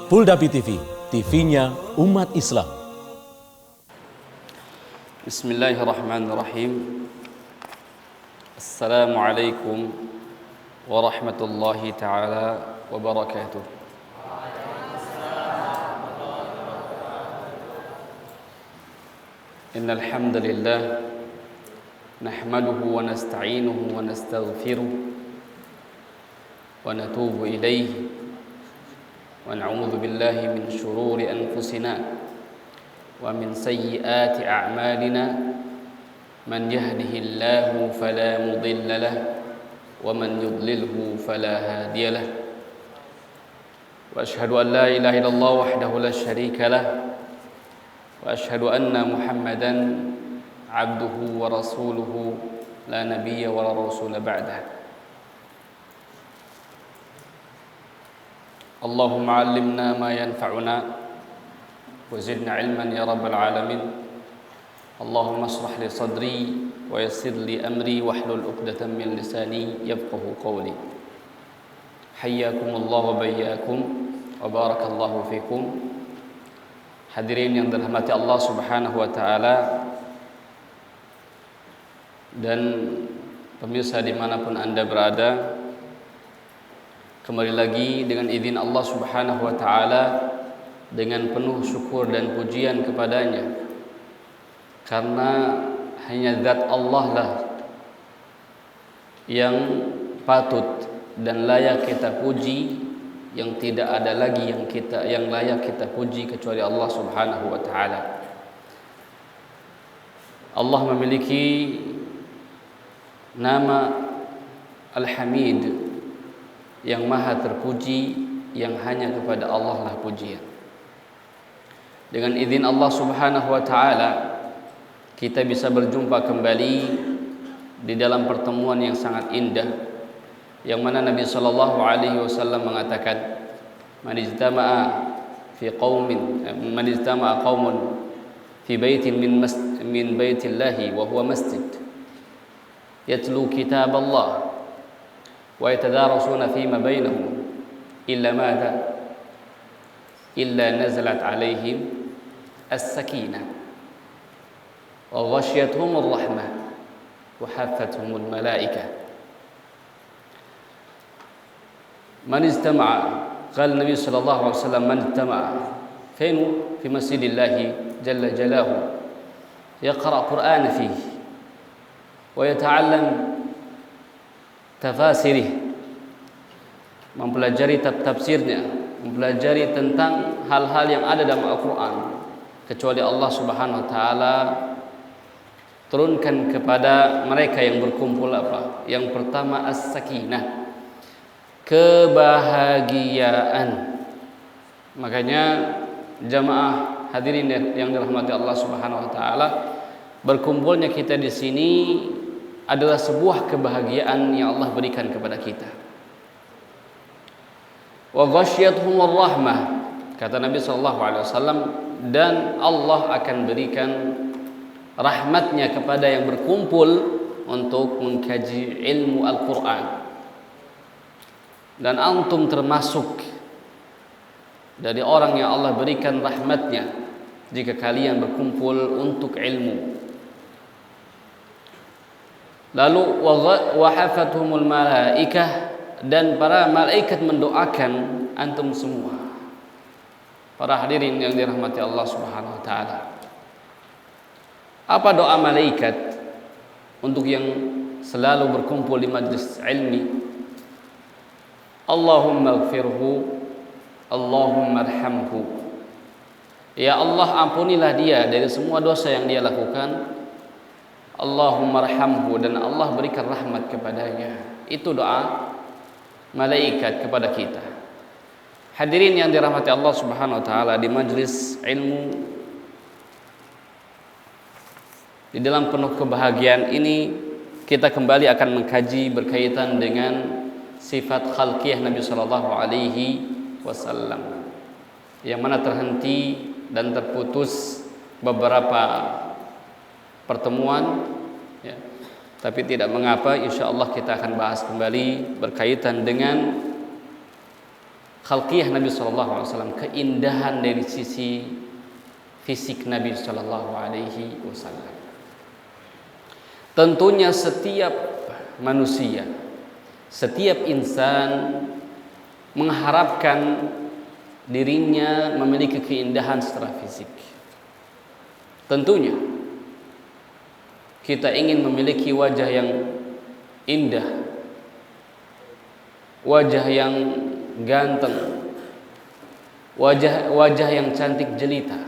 Puldapi TV, TV-nya umat Islam. Bismillahirrahmanirrahim. Assalamualaikum warahmatullahi ta'ala wabarakatuh. Innal hamdalillah nahmaduhu wa nasta'inuhu wa nastaghfiruh wa natubu ilayhi wa na'udzu billahi min shururi anfusina wa min sayyiati a'malina man yahdihillahu fala mudilla lahu wa man yudlilhu fala hadiya lahu wa ashhadu an la ilaha illallah wahdahu la syarika lahu wa ashhadu anna Muhammadan abduhu wa rasuluhu la nabiyya wa la rasula ba'dah. Allahumma 'allimna ma yanfa'una wa zidna 'ilman ya rabbal alamin. Allahumma shrah li sadri wa yassir li amri wahlul 'uqdatam min lisani yafqahu qawli. Hayyakumullah wa bayyakum wa barakallahu fikum. Hadirin yang dirahmati Allah Subhanahu wa taala dan pemirsa dimanapun Anda berada, kembali lagi dengan izin Allah Subhanahu wa taala dengan penuh syukur dan pujian kepadanya, karena hanya zat Allah lah yang patut dan layak kita puji, yang tidak ada lagi yang layak kita puji kecuali Allah Subhanahu wa taala. Allah memiliki nama Al-Hamid, yang maha terpuji, yang hanya kepada Allah lah pujian. Dengan izin Allah Subhanahu wa taala, kita bisa berjumpa kembali di dalam pertemuan yang sangat indah, yang mana Nabi sallallahu alaihi wasallam mengatakan, man ijtama'a qaumun fi baitin min baitillahi wa huwa masjid yatlu kitab Allah wa yatadarasuna fima bainahum illa nazalat alaihim as-sakinah wa ghashiyatuhumur rahmah wa haffathumul malaikah. Man istama'a, qala Nabi sallallahu alaihi wasallam, man istama'a kainu fi masjidillahi jalla jalahu yaqra Qur'an fihi wa yata'allam tafasirih, mempelajari tafsirnya, mempelajari tentang hal-hal yang ada dalam Al-Quran, kecuali Allah Subhanahu wa taala turunkan kepada mereka yang berkumpul apa? Yang pertama as-sakinah, kebahagiaan. Makanya jamaah hadirin yang dirahmati Allah Subhanahu wa taala, berkumpulnya kita di sini adalah sebuah kebahagiaan yang Allah berikan kepada kita. Wa ghasyiyatuhumur rahmah, kata Nabi sallallahu alaihi wasallam, dan Allah akan berikan rahmatnya kepada yang berkumpul untuk mengkaji ilmu Al-Quran. Dan antum termasuk dari orang yang Allah berikan rahmatnya jika kalian berkumpul untuk ilmu. Lalu wa hafathumul malaikah, dan para malaikat mendoakan antum semua. Para hadirin yang dirahmati Allah Subhanahu wa taala, apa doa malaikat untuk yang selalu berkumpul di majlis ilmi? Allahumma ighfirhu, Allahumma arhamhu. Ya Allah, ampunilah dia dari semua dosa yang dia lakukan. Allahumma arhamhu, dan Allah berikan rahmat kepadanya. Itu doa malaikat kepada kita. Hadirin yang dirahmati Allah Subhanahu wa taala, di majlis ilmu, di dalam penuh kebahagiaan ini, kita kembali akan mengkaji berkaitan dengan sifat khalqiyah Nabi sallallahu alaihi wasallam, yang mana terhenti dan terputus beberapa pertemuan, ya. Tapi tidak mengapa, insya Allah kita akan bahas kembali berkaitan dengan khalqiyah Nabi sallallahu alaihi wasallam, keindahan dari sisi fisik Nabi sallallahu alaihi wasallam. Tentunya setiap manusia, setiap insan mengharapkan dirinya memiliki keindahan secara fisik. Tentunya kita ingin memiliki wajah yang indah, wajah yang ganteng, wajah yang cantik jelita.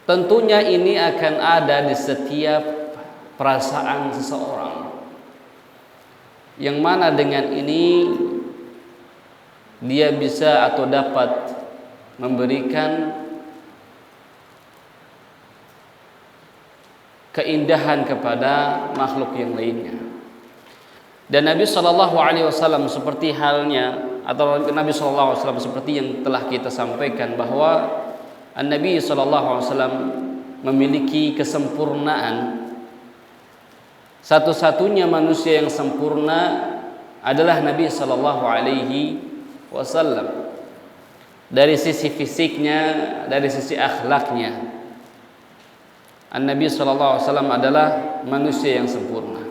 Tentunya ini akan ada di setiap perasaan seseorang, yang mana dengan ini dia bisa atau dapat memberikan keindahan kepada makhluk yang lainnya. Dan Nabi Shallallahu Alaihi Wasallam seperti halnya, atau Nabi Shallallahu Alaihi Wasallam seperti yang telah kita sampaikan, bahwa Nabi Shallallahu Alaihi Wasallam memiliki kesempurnaan. Satu-satunya manusia yang sempurna adalah Nabi Shallallahu Alaihi Wasallam, dari sisi fisiknya, dari sisi akhlaknya. Nabi Shallallahu Alaihi Wasallam adalah manusia yang sempurna.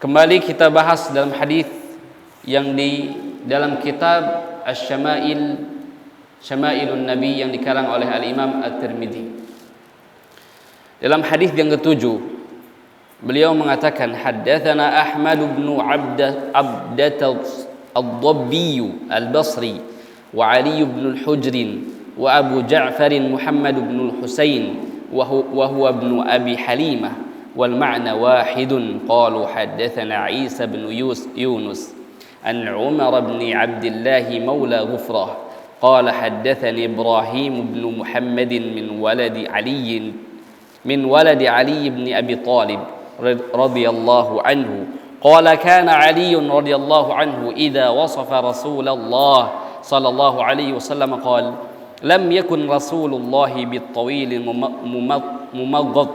Kembali kita bahas dalam hadis yang di dalam kitab Asy-Syama'il, Syama'ilun Nabi, yang dikarang oleh Al-Imam At-Tirmidzi. Dalam hadis yang ketujuh, beliau mengatakan, haddatsana Ahmad bin Abdat ad-Dabbi al-Basri wa Ali bin al-Hujr wa Abu Ja'far Muhammad bin al-Husain wa huwa ibn Abi Halimah wal ma'na wahid. Qalu haddatsana Isa bin Yunus an Umar bin Abdullah mawla Ghufrah qala haddatsani Ibrahim bin Muhammad min walad Ali bin Abi Talib radhiyallahu anhu qala kana Ali radhiyallahu anhu idza wasafa Rasulullah sallallahu alaihi wasallam qala lam yakun Rasulullah bit-tawil mumaghad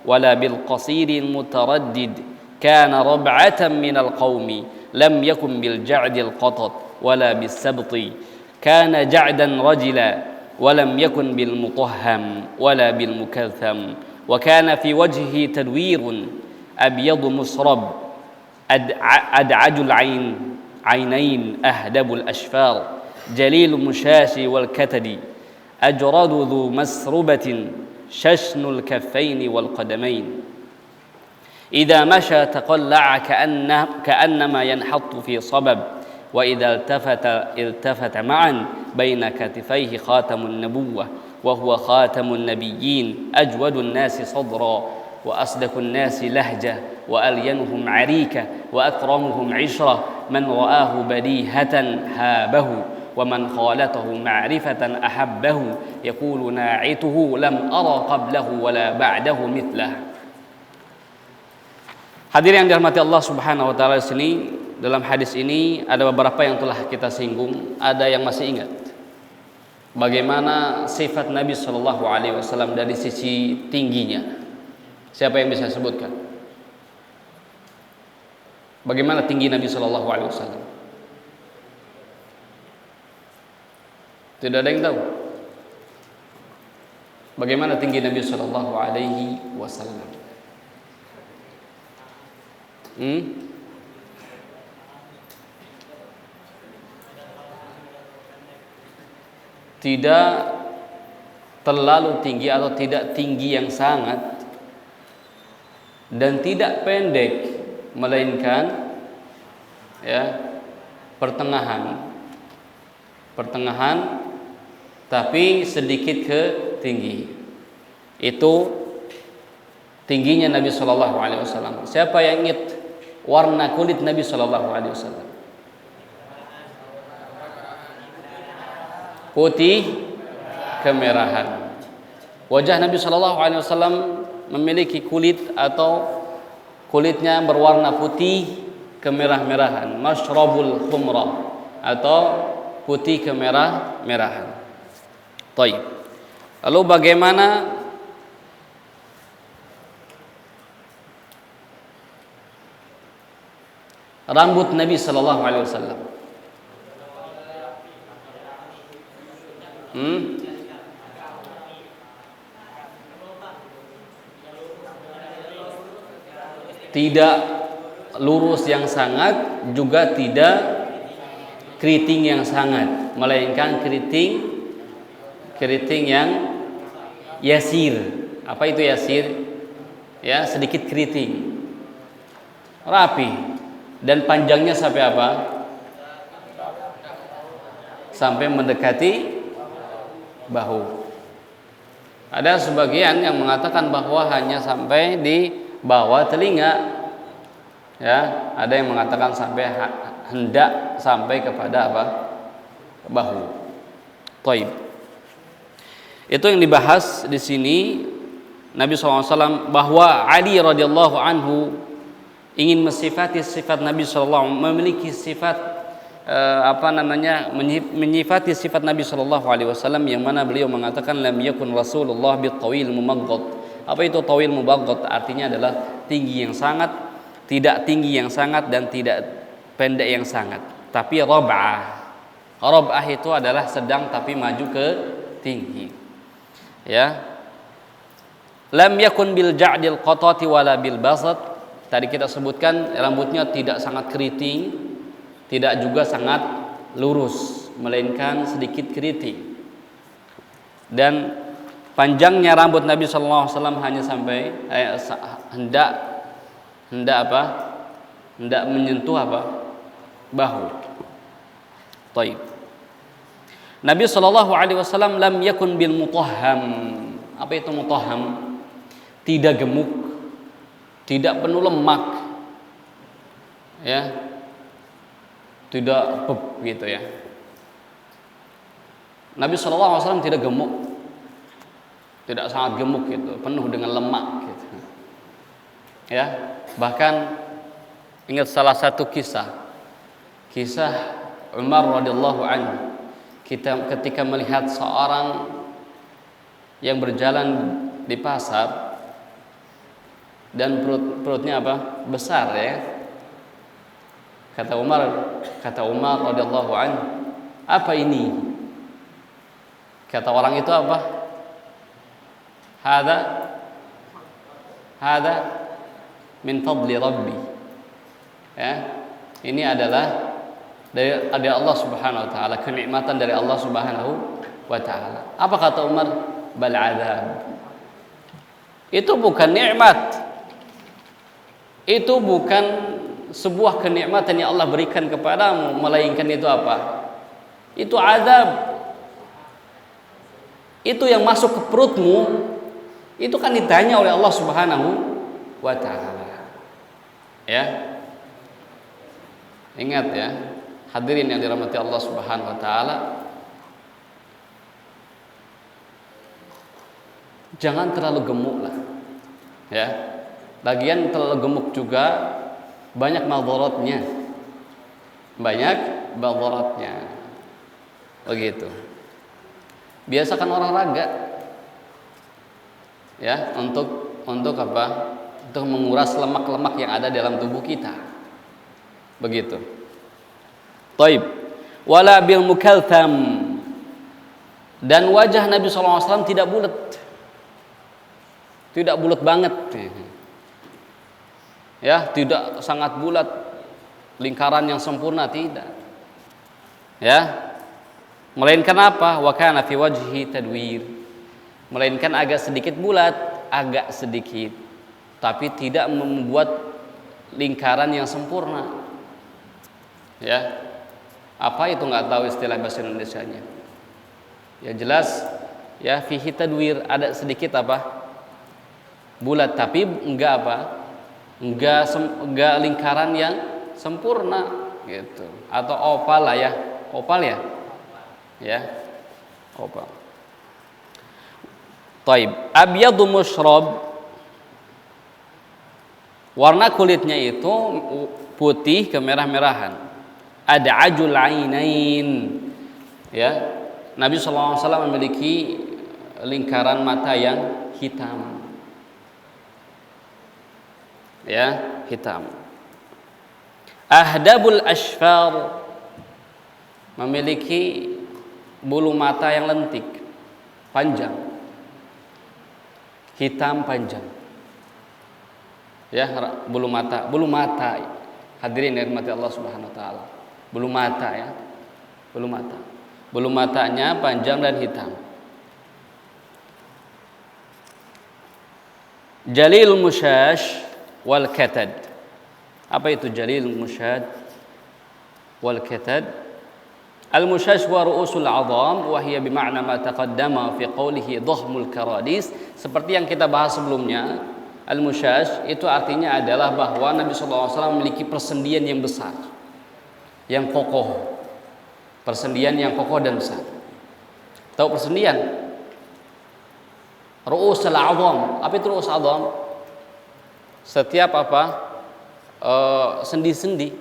wala bil-qasir mutaraddid kana rab'atan min al-qaumi lam yakun bil-ja'd al-qatat wala bis-sabti kana ja'dan rajula ولم يكن بالمطهم ولا بالمكلثم وكان في وجهه تدوير أبيض مصرب أدعج العينين أهدب الأشفار جليل المشاش والكتد أجرد ذو مسربة ششن الكفين والقدمين إذا مشى تقلع كأنما ينحط في صبب وإذا التفت معا بين كتفيه خاتم النبوة وهو خاتم النبيين أجود الناس صدرا وأصدق الناس لهجة وألينهم عريكة وأكرمهم عشرة من رآه بديهة هابه ومن خالته معرفة أحبه يقول ناعته لم أرى قبله ولا بعده مثله. Hadirin yang dirahmati Allah Subhanahu wa taala, di sini dalam hadis ini ada beberapa yang telah kita singgung, ada yang masih ingat bagaimana sifat Nabi Shallallahu Alaihi Wasallam dari sisi tingginya. Siapa yang bisa sebutkan bagaimana tinggi Nabi Shallallahu Alaihi Wasallam? Tidak ada yang tahu bagaimana tinggi Nabi Shallallahu Alaihi Wasallam. Tidak terlalu tinggi atau tidak tinggi yang sangat, dan tidak pendek, melainkan pertengahan tapi sedikit ke tinggi. Itu tingginya Nabi Shallallahu Alaihi Wasallam. Siapa yang ingat warna kulit Nabi Shallallahu Alaihi Wasallam? Putih kemerahan. Wajah Nabi Shallallahu Alaihi Wasallam memiliki kulit atau kulitnya berwarna putih kemerah-merahan, mashrabul khumrah, atau putih kemerah-merahan. Taib. Lalu bagaimana rambut Nabi sallallahu alaihi wasallam? Tidak lurus yang sangat, juga tidak keriting yang sangat, melainkan keriting yang yasir. Apa itu yasir? Ya, sedikit keriting, rapi, dan panjangnya sampai apa? Sampai mendekati bahu. Ada sebagian yang mengatakan bahwa hanya sampai di bawah telinga. Ya, ada yang mengatakan hendak sampai kepada apa? Bahu. Taib. Itu yang dibahas di sini Nabi SAW, bahwa Ali radhiyallahu anhu ingin mensifati sifat Nabi SAW, memiliki sifat menyifati sifat Nabi SAW, yang mana beliau mengatakan lam yakun Rasulullah bitawil mumaghad. Apa itu tawil mubaghad? Artinya adalah tinggi yang sangat, tidak tinggi yang sangat, dan tidak pendek yang sangat, tapi rab'ah. Rab'ah itu adalah sedang tapi maju ke tinggi. Ya. Lam yakun bil ja'dil qatati wala bil basat. Tadi kita sebutkan rambutnya tidak sangat keriting, tidak juga sangat lurus, melainkan sedikit keriting. Dan panjangnya rambut Nabi sallallahu alaihi wasallam hanya sampai hendak menyentuh apa? Bahu. Taib. Nabi sallallahu alaihi wasallam lam yakun bil mutahham. Apa itu mutahham? Tidak gemuk, tidak penuh lemak, ya, tidak gitu ya. Nabi sallallahu alaihi wasallam tidak gemuk, tidak sangat gemuk gitu, penuh dengan lemak gitu. Ya, bahkan ingat salah satu kisah Umar radhiyallahu anhu, ketika melihat seorang yang berjalan di pasar dan perutnya apa? Besar, ya. Kata Umar radhiyallahu anhu, apa ini? Kata orang itu apa? Hada min fadli rabbi. Ya, ini adalah dari Allah Subhanahu wa taala, kenikmatan dari Allah Subhanahu wa taala. Apa kata Umar? Bal adzab. Itu bukan nikmat. Itu bukan sebuah kenikmatan yang Allah berikan kepadamu, melainkan itu apa? Itu azab. Itu yang masuk ke perutmu, itu kan ditanya oleh Allah Subhanahu wa taala. Ya. Ingat ya, hadirin yang dirahmati Allah Subhanahu wa taala. Jangan terlalu gemuk lah. Ya. Lagian terlalu gemuk juga banyak madaratnya. Begitu. Biasakan olahraga. Ya, untuk apa? Untuk menguras lemak-lemak yang ada dalam tubuh kita. Begitu. Taib. Wala bil mukaltham. Dan wajah Nabi SAW tidak bulat. Tidak bulat banget. Ya, tidak sangat bulat, lingkaran yang sempurna, tidak. Ya. Melainkan apa? Wa kana fi wajhi tadwir. Melainkan agak sedikit bulat, agak sedikit, tapi tidak membuat lingkaran yang sempurna. Ya. Apa itu, enggak tahu istilah bahasa Indonesianya. Ya jelas ya, fihi tadwir, ada sedikit apa? Bulat, tapi enggak apa? Enggak lingkaran yang sempurna gitu, atau oval lah ya, opal ya, opal. Taib. Abyadu musyrab, warna kulitnya itu putih kemerah-merahan. Ada ajul ainain, ya. Nabi SAW memiliki lingkaran mata yang hitam. Ya, hitam. Ahdabul ashfar, memiliki bulu mata yang lentik, panjang, hitam panjang. Ya, bulu mata hadirin yang dirahmati Allah Subhanahu wa taala. Bulu mata ya. Bulu matanya panjang dan hitam. Jalil musyash wal katad. Apa itu jalil musyad wal katad? Al musyash wa ru'usul 'adham wa hiya bima'na ma taqaddama fi qawlihi dhahmul karadis. Seperti yang kita bahas sebelumnya, al musyash itu artinya adalah bahwa Nabi sallallahu alaihi wasallam memiliki persendian yang besar, yang kokoh. Persendian yang kokoh dan besar. Tahu persendian? Ru'usul 'adham. Apa itu ru'us 'adham? Setiap sendi-sendi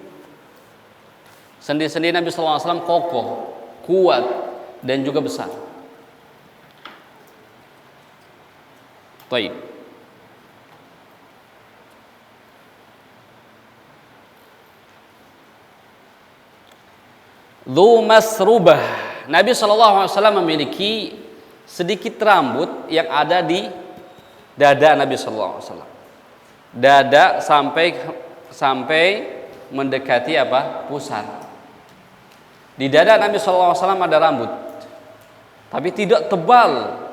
Nabi sallallahu alaihi wasallam kokoh, kuat dan juga besar. Baik. Dzu masrubah. Nabi sallallahu alaihi wasallam memiliki sedikit rambut yang ada di dada Nabi sallallahu alaihi wasallam. Dada sampai mendekati pusar. Di dada Nabi sallallahu alaihi wasallam ada rambut. Tapi tidak tebal.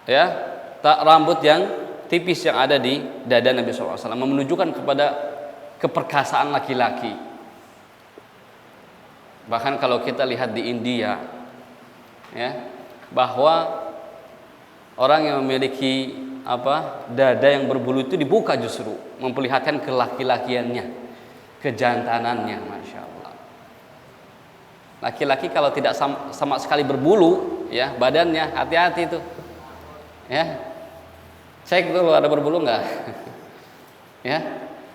Ya, rambut yang tipis yang ada di dada Nabi sallallahu alaihi wasallam menunjukkan kepada keperkasaan laki-laki. Bahkan kalau kita lihat di India, ya, bahwa orang yang memiliki dada yang berbulu itu dibuka justru memperlihatkan kelaki-lakiannya, kejantanannya, masya Allah. Laki-laki kalau tidak sama sekali berbulu, ya badannya hati-hati itu, ya cek dulu ada berbulu nggak, ya.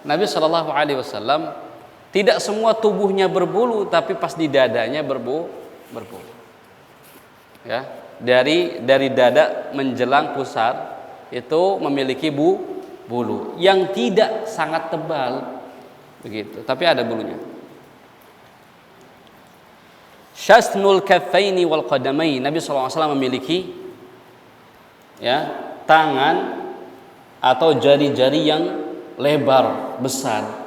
Nabi Shallallahu Alaihi Wasallam tidak semua tubuhnya berbulu, tapi pas di dadanya berbulu. Ya, dari dada menjelang pusar itu memiliki bulu yang tidak sangat tebal begitu, tapi ada bulunya. Syasnul kaffaini wal qadamain. Nabi sallallahu alaihi wasallam memiliki ya tangan atau jari-jari yang lebar besar.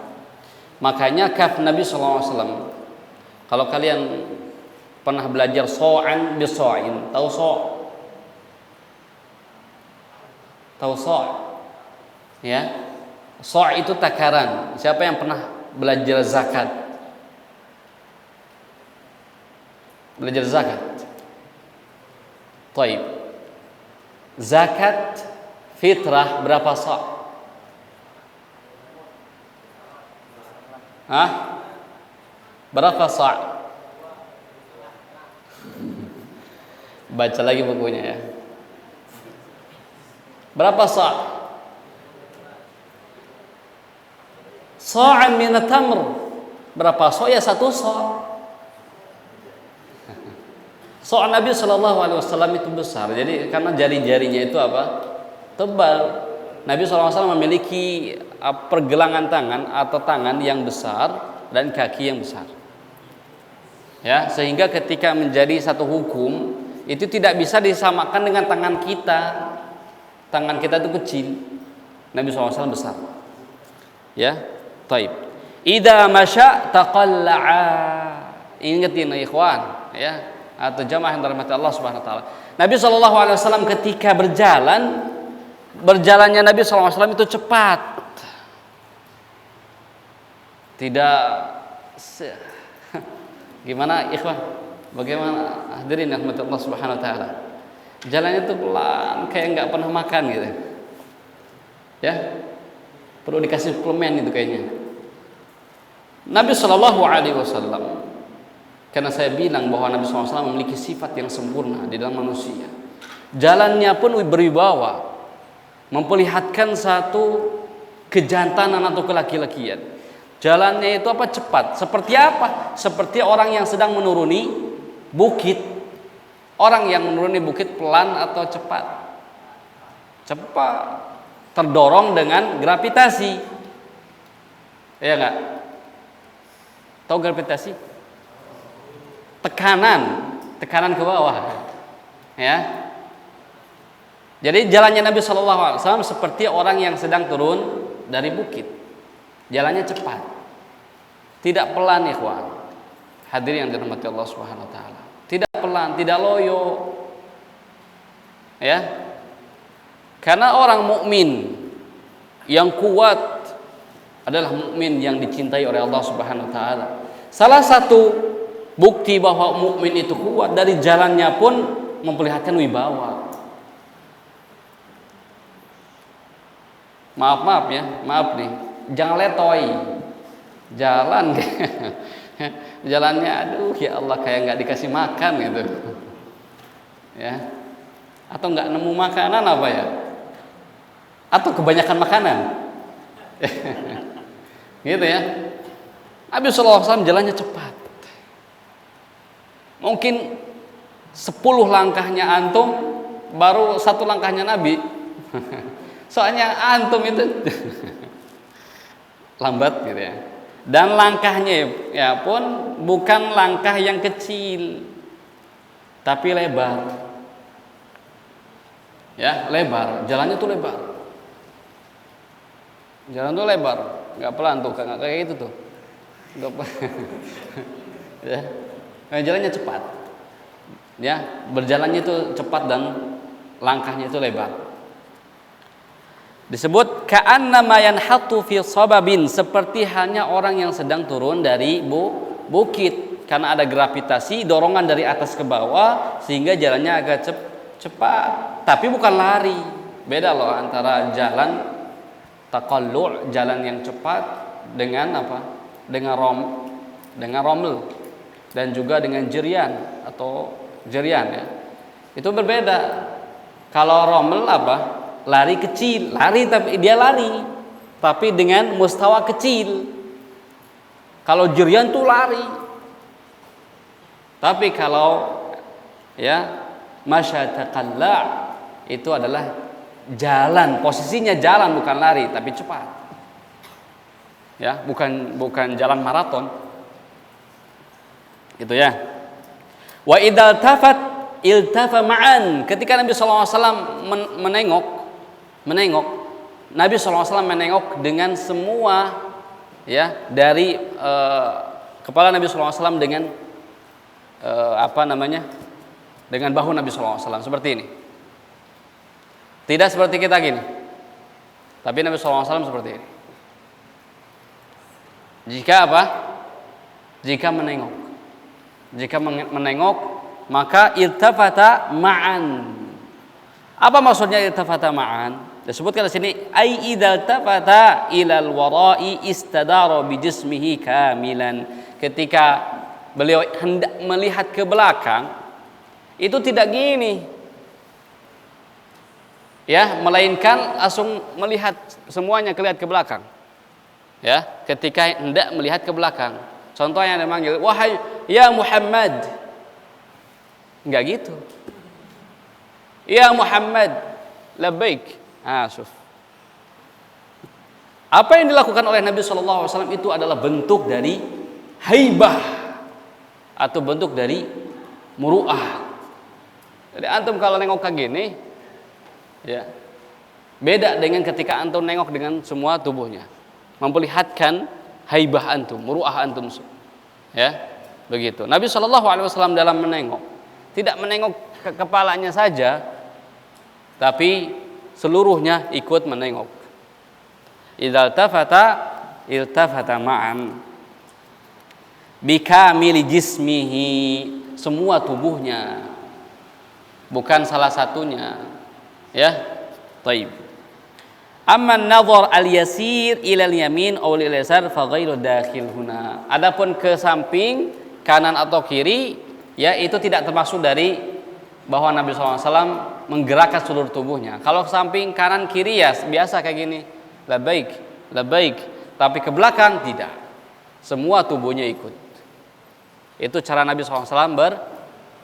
Makanya kaf Nabi sallallahu alaihi wasallam, kalau kalian pernah belajar so'an biso'in, tahu ya, so' itu takaran. Siapa yang pernah belajar zakat? Taib. Zakat fitrah berapa so'? Berapa so'? Baca lagi bukunya ya. Berapa sa'? Sa'an min tamr. Berapa sa'? Ya satu sa'. Sa' Nabi sallallahu alaihi wasallam itu besar. Jadi karena jari-jarinya itu tebal. Nabi sallallahu alaihi wasallam memiliki pergelangan tangan atau tangan yang besar dan kaki yang besar. Ya, sehingga ketika menjadi satu hukum itu tidak bisa disamakan dengan tangan kita. Tangan kita itu kecil. Nabi SAW besar. Ya, taib. Idza masya taqalla'a. Ingatin ikhwan, ya, atau jamaah yang dirahmati Allah Subhanahu wa taala. Nabi SAW ketika berjalannya Nabi SAW itu cepat. Tidak gimana ikhwan? Bagaimana hadirin yang dirahmati Allah Subhanahu wa taala? Jalannya itu pelan, kayak nggak pernah makan gitu. Ya. Perlu dikasih suplemen itu kayaknya. Nabi Shallallahu alaihi wasallam, karena saya bilang bahwa Nabi SAW memiliki sifat yang sempurna di dalam manusia. Jalannya pun berwibawa, memperlihatkan satu kejantanan atau kelaki-lakian. Jalannya itu cepat. Seperti apa? Seperti orang yang sedang menuruni bukit. Orang yang menuruni bukit pelan atau cepat? Cepat. Terdorong dengan gravitasi. Ya enggak? Tahu gravitasi? Tekanan ke bawah. Ya. Jadi jalannya Nabi Shallallahu Alaihi Wasallam seperti orang yang sedang turun dari bukit. Jalannya cepat, tidak pelan, ikhwan. Hadirin yang dirahmati Allah Subhanahu Wa Taala. Tidak pelan, tidak loyo. Ya. Karena orang mukmin yang kuat adalah mukmin yang dicintai oleh Allah Subhanahu Wa Taala. Salah satu bukti bahwa mukmin itu kuat dari jalannya pun memperlihatkan wibawa. Maaf nih, jangan letoy. Jalan, jalannya, aduh ya Allah, kayak nggak dikasih makan gitu, ya. Atau nggak nemu makanan apa ya? Atau kebanyakan makanan, gitu ya. Nabi SAW jalannya cepat. Mungkin 10 langkahnya antum, baru 1 langkahnya Nabi. Soalnya antum itu lambat gitu ya. Dan langkahnya ya pun bukan langkah yang kecil, tapi lebar. Ya, lebar. Jalannya tuh lebar. Jalan tuh lebar, nggak pelan tuh, kayak gitu tuh. Nggak ya. Nah, jalannya cepat. Ya, berjalannya itu cepat dan langkahnya itu lebar. Disebut ka'annama yanhatu fi sababin, seperti hanya orang yang sedang turun dari bukit karena ada gravitasi, dorongan dari atas ke bawah sehingga jalannya agak cepat, tapi bukan lari. Beda loh antara jalan taqallu', jalan yang cepat, dengan apa? Dengan rommel dan juga dengan jerian atau jerian ya. Itu berbeda. Kalau rommel apa? Lari kecil, tapi dengan mustawa kecil. Kalau jerian tuh lari. Tapi kalau ya masyataqalla itu adalah jalan, posisinya jalan bukan lari tapi cepat. Ya, bukan jalan maraton. Gitu ya. Wa idzal tafat iltafa ma'an. Ketika Nabi sallallahu alaihi wasallam menengok, Nabi SAW menengok dengan semua ya, dari kepala Nabi SAW dengan dengan bahu Nabi SAW seperti ini. Tidak seperti kita gini, tapi Nabi SAW seperti ini. Jika menengok maka iltafata ma'an. Apa maksudnya iltafata ma'an? Disebutkan di sini ai idzal tafata ilal wara'i istadara bi jismihi kamilan. Ketika beliau hendak melihat ke belakang, itu tidak gini. Ya, melainkan langsung melihat semuanya, kelihatan ke belakang. Ya, ketika hendak melihat ke belakang. Contohnya dia manggil, "Wahai ya Muhammad." Enggak gitu. "Ya Muhammad, labbaik." Syuf. Apa yang dilakukan oleh Nabi SAW itu adalah bentuk dari haibah atau bentuk dari muru'ah. Jadi antum kalau nengok kayak gini, ya, beda dengan ketika antum nengok dengan semua tubuhnya, memperlihatkan haibah antum, muru'ah antum. Ya, begitu. Nabi SAW dalam menengok tidak menengok ke kepalanya saja, tapi seluruhnya ikut menengok. Idzal tafata iltafata ma'an bikamili jismihi, semua tubuhnya, bukan salah satunya. Ya, taib. Amma an-nadhar al-yasir ila al-yamin aw lil-yasar fa ghairu dakhil huna. Adapun ke samping, kanan atau kiri, ya itu tidak termasuk dari bahwa Nabi SAW menggerakkan seluruh tubuhnya. Kalau ke samping, kanan, kiri ya biasa kayak gini, labbaik, labbaik. Tapi ke belakang tidak. Semua tubuhnya ikut. Itu cara Nabi SAW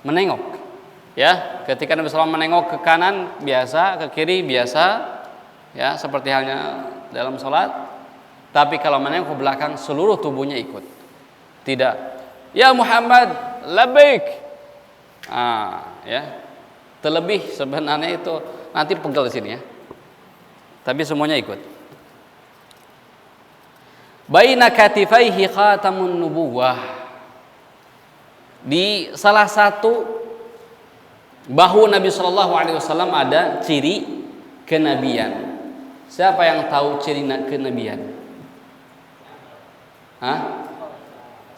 menengok. Ya, ketika Nabi SAW menengok ke kanan biasa, ke kiri biasa, ya seperti halnya dalam sholat. Tapi kalau menengok ke belakang, seluruh tubuhnya ikut. Tidak. Ya Muhammad, labbaik. Ya. Terlebih sebenarnya itu nanti pegel di sini ya. Tapi semuanya ikut. Baina katifaihi khatamun nubuwah. Di salah satu bahu Nabi Shallallahu Alaihi Wasallam ada ciri kenabian. Siapa yang tahu ciri kenabian?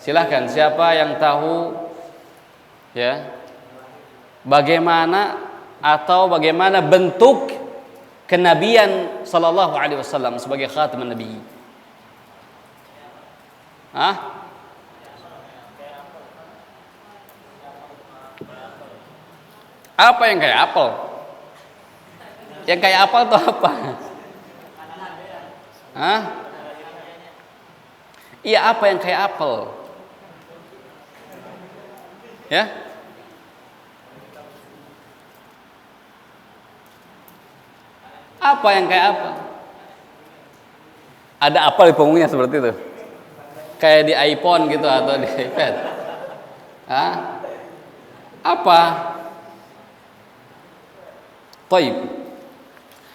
Silahkan. Siapa yang tahu? Ya. Bagaimana bentuk kenabian Shallallahu Alaihi Wasallam sebagai khataman Nabi? Apa yang kayak apel? Yang kayak apel itu apa? Iya, apa yang kayak apel? Ya? Apa yang kayak apa? Ada apel di punggungnya seperti itu? Kayak di iPhone gitu atau di iPad? Apa? Taib.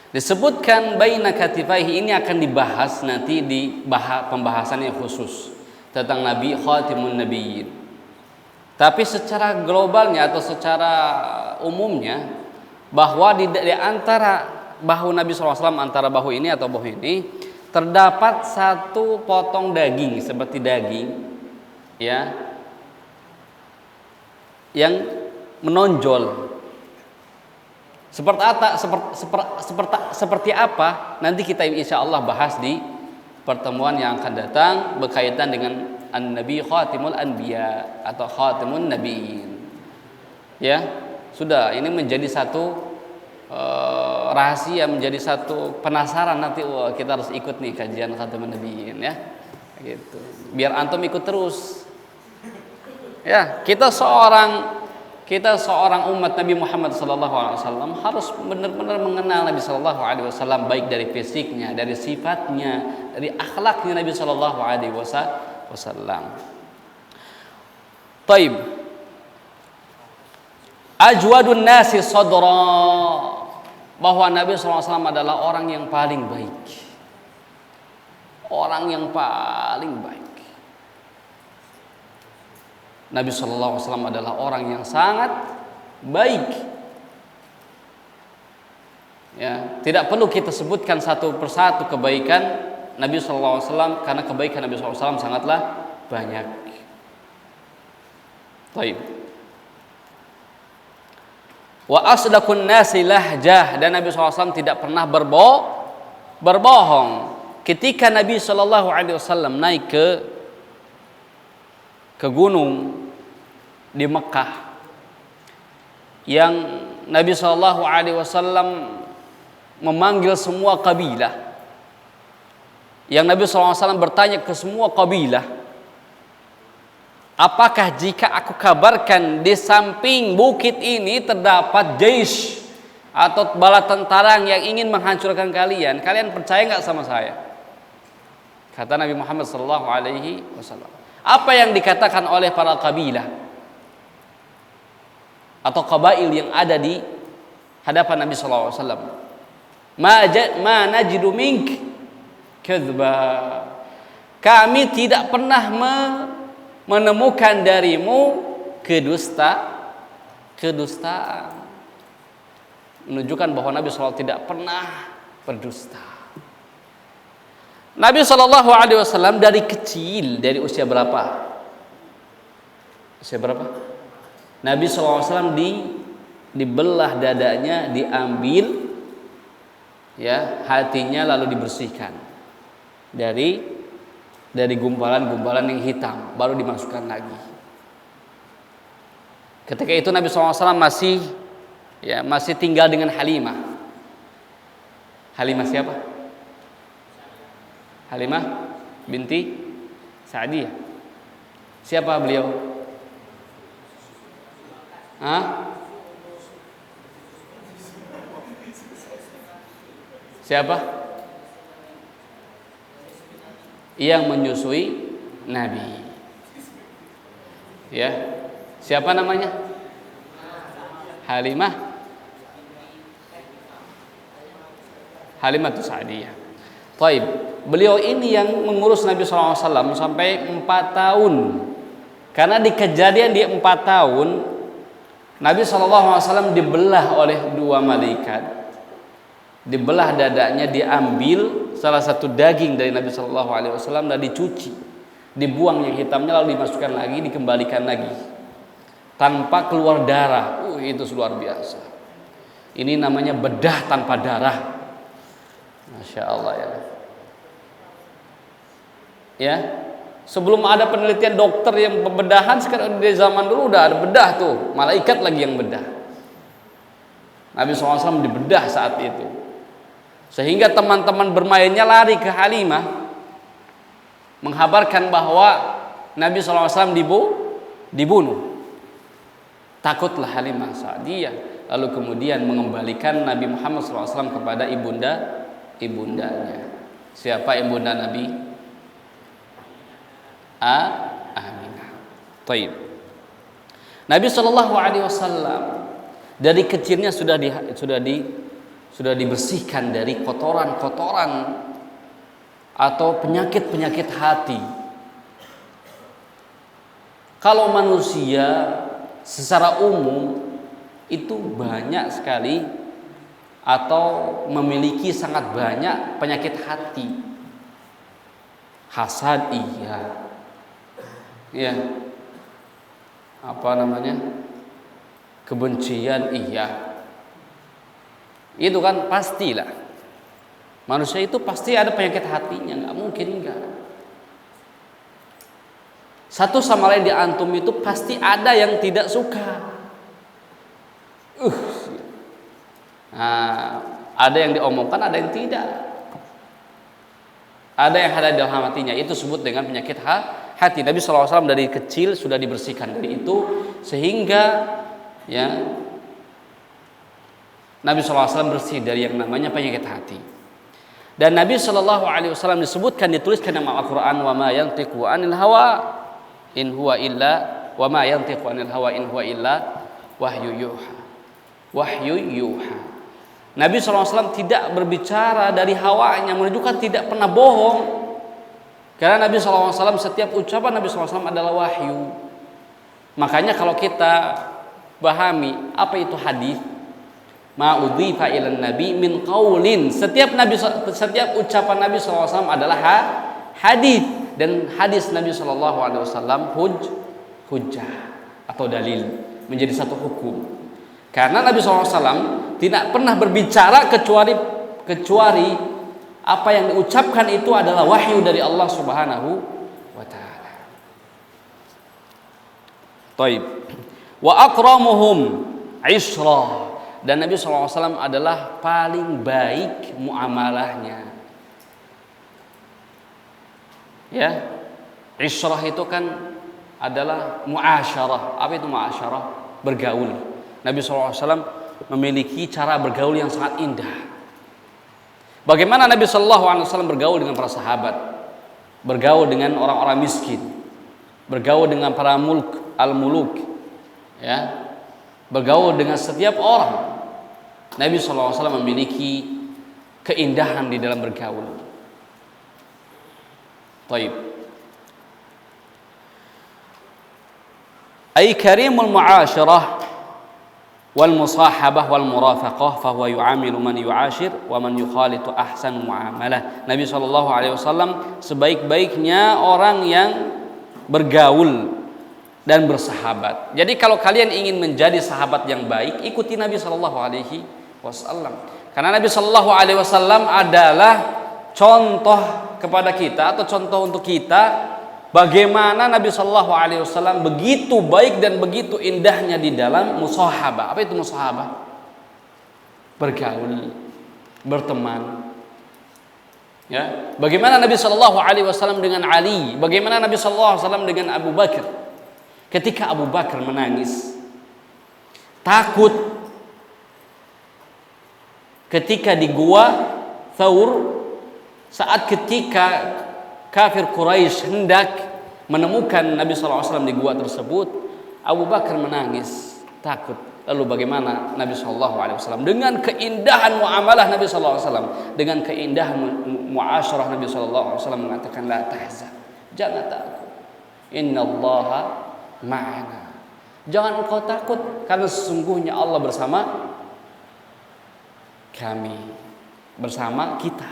Disebutkan baina katifaihi, ini akan dibahas nanti di pembahasan yang khusus tentang Nabi Khatimun Nabiyyin. Tapi secara globalnya atau secara umumnya, bahwa di antara bahu Nabi SAW, antara bahu ini atau bahu ini terdapat satu potong daging seperti daging, ya, yang menonjol. Seperti apa? Nanti kita insya Allah bahas di pertemuan yang akan datang berkaitan dengan An-Nabi Khatimul Anbiya atau Khatimun Nabiyyin. Ya, sudah, ini menjadi satu rahasia, menjadi satu penasaran nanti. Kita harus ikut nih kajian Khatimun Nabiyyin ya. Gitu. Biar antum ikut terus. Ya, kita seorang umat Nabi Muhammad SAW harus benar-benar mengenal Nabi SAW, baik dari fisiknya, dari sifatnya, dari akhlaknya Nabi SAW. Taib. Ajwadun nasi sadra, bahwa Nabi SAW adalah orang yang paling baik. Orang yang paling baik. Nabi SAW adalah orang yang sangat baik. Ya, tidak perlu kita sebutkan satu persatu kebaikan Nabi SAW, karena kebaikan Nabi SAW sangatlah banyak. Taib. Wa asdaqun nasi lahjah, dan Nabi SAW tidak pernah berbohong. Ketika Nabi SAW naik ke gunung di Mekah, yang Nabi SAW memanggil semua kabilah, yang Nabi SAW bertanya ke semua kabilah, apakah jika aku kabarkan di samping bukit ini terdapat jaish atau bala tentara yang ingin menghancurkan kalian, kalian percaya nggak sama saya? Kata Nabi Muhammad SAW. Apa yang dikatakan oleh para kabilah atau kabail yang ada di hadapan Nabi SAW? Ma najidu mink kadzba. Kami tidak pernah menemukan darimu kedustaan. Menunjukkan bahwa Nabi SAW tidak pernah berdusta. Nabi SAW dari kecil, dari usia berapa? Nabi SAW dibelah dadanya, diambil ya hatinya, lalu dibersihkan dari gumpalan-gumpalan yang hitam, baru dimasukkan lagi. Ketika itu Nabi SAW masih tinggal dengan Halimah. Halimah siapa? Halimah binti Sa'diyah. Siapa beliau? Siapa? Yang menyusui Nabi. Ya. Siapa namanya? Halimatus Sa'diyah. Taib. Beliau ini yang mengurus Nabi SAW sampai 4 tahun. Karena di kejadian di 4 tahun Nabi SAW dibelah oleh 2 malaikat. Dibelah dadanya, diambil salah satu daging dari Nabi SAW dan dicuci, dibuang yang hitamnya, lalu dimasukkan lagi, dikembalikan lagi tanpa keluar darah. Itu luar biasa. Ini namanya bedah tanpa darah. Masya Allah ya. Ya, sebelum ada penelitian dokter yang pembedahan, sekarang di zaman dulu udah ada bedah tuh, malaikat lagi yang bedah. Nabi SAW dibedah saat itu, sehingga teman-teman bermainnya lari ke Halimah menghabarkan bahwa Nabi SAW dibunuh. Takutlah Halimah Sa'diyah, lalu kemudian mengembalikan Nabi Muhammad SAW kepada ibundanya. Siapa ibunda Nabi? Aminah. Taib. Nabi SAW dari kecilnya sudah dibersihkan dari kotoran-kotoran atau penyakit-penyakit hati. Kalau manusia secara umum itu banyak sekali atau memiliki sangat banyak penyakit hati. Hasad iya. Ya. Apa namanya? Kebencian iya. Itu kan pastilah. Manusia itu pasti ada penyakit hatinya, nggak mungkin enggak. Satu sama lain di antum itu pasti ada yang tidak suka. Nah, ada yang diomongkan, ada yang tidak. Ada yang ada di dalam hatinya, itu disebut dengan penyakit hati. Nabi SAW dari kecil sudah dibersihkan dari itu, sehingga ya Nabi SAW bersih dari yang namanya penyakit hati. Dan Nabi SAW disebutkan, dituliskan dalam Al-Quran, wa ma yantiqu anil hawa in huwa illa wa ma yantiqu anil hawa in huwa illa wahyu yuha. Nabi SAW tidak berbicara dari hawanya, menunjukkan tidak pernah bohong. Karena Nabi SAW, setiap ucapan Nabi SAW adalah wahyu. Makanya kalau kita pahami apa itu hadis, ma'udhifa ilan nabi min qaulin, setiap ucapan Nabi SAW adalah hadis, dan hadis Nabi SAW hujjah atau dalil, menjadi satu hukum. Karena Nabi SAW tidak pernah berbicara kecuali apa yang diucapkan itu adalah wahyu dari Allah Subhanahu wa ta'ala. Taib. Wa akramuhum isra, dan Nabi SAW adalah paling baik muamalahnya. Ya, isyrah itu kan adalah muasyarah. Apa itu muasyarah? Bergaul. Nabi SAW memiliki cara bergaul yang sangat indah. Bagaimana Nabi SAW bergaul dengan para sahabat, bergaul dengan orang-orang miskin, bergaul dengan para al-muluk, ya, bergaul dengan setiap orang. Nabi SAW memiliki keindahan di dalam bergaul. Taib. Ay karimul mu'asyarah wal musahabah wal murafaqah fa huwa yu'amilu man yu'ashir wa man yukhalitu ahsan muamalah. Nabi SAW sebaik-baiknya orang yang bergaul dan bersahabat. Jadi kalau kalian ingin menjadi sahabat yang baik, ikuti Nabi SAW. Karena Nabi SAW adalah contoh kepada kita, atau contoh untuk kita, bagaimana Nabi SAW begitu baik dan begitu indahnya di dalam musahabah. Apa itu musahabah? Bergaul, berteman. Ya, bagaimana Nabi SAW dengan Ali? Bagaimana Nabi SAW dengan Abu Bakar? Ketika Abu Bakar menangis, takut ketika di gua Thawr, saat ketika kafir Quraisy hendak menemukan Nabi SAW di gua tersebut, Abu Bakar menangis, takut. Lalu bagaimana Nabi SAW dengan keindahan muamalah Nabi SAW, dengan keindahan muasyarah Nabi SAW mengatakan, la tahzan, jangan takut, innallaha ma'ana, jangan engkau takut, karena sesungguhnya Allah bersama kami, bersama kita.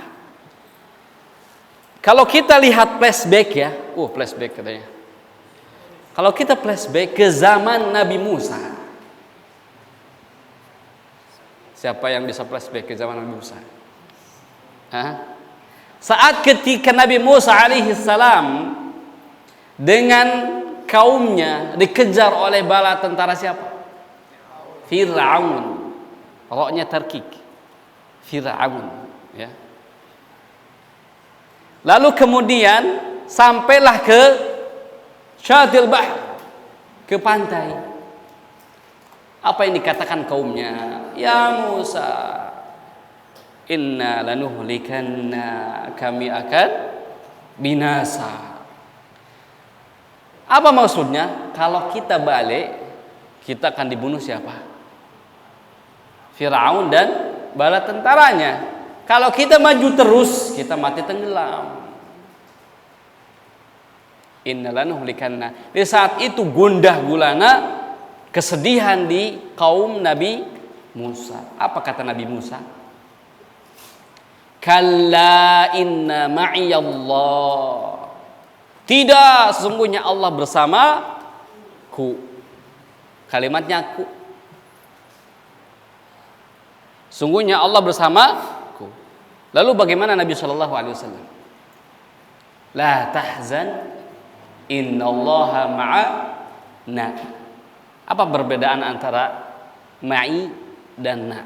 Kalau kita lihat flashback ya, flashback katanya. Kalau kita flashback ke zaman Nabi Musa, siapa yang bisa flashback ke zaman Nabi Musa? Saat ketika Nabi Musa alaihi salam dengan kaumnya dikejar oleh bala tentara siapa? Fir'aun. Roknya terkik. Fir'aun, ya. Lalu kemudian sampailah ke Syatil Bahr, ke pantai. Apa yang dikatakan kaumnya? Ya Musa, inna lanuhlikanna, kami akan binasa. Apa maksudnya? Kalau kita balik, kita akan dibunuh siapa? Fir'aun dan bala tentaranya. Kalau kita maju terus, kita mati tenggelam. Inna lanuhlikanna. Di saat itu gundah gulana kesedihan di kaum Nabi Musa. Apa kata Nabi Musa? Kalla inna ma'iyallah. Tidak, sesungguhnya Allah bersamaku. Kalimatnya ku. Sungguhnya Allah bersamaku. Lalu bagaimana Nabi SAW? La tahzan, innallaha ma'ana. Apa perbedaan antara ma'i dan na?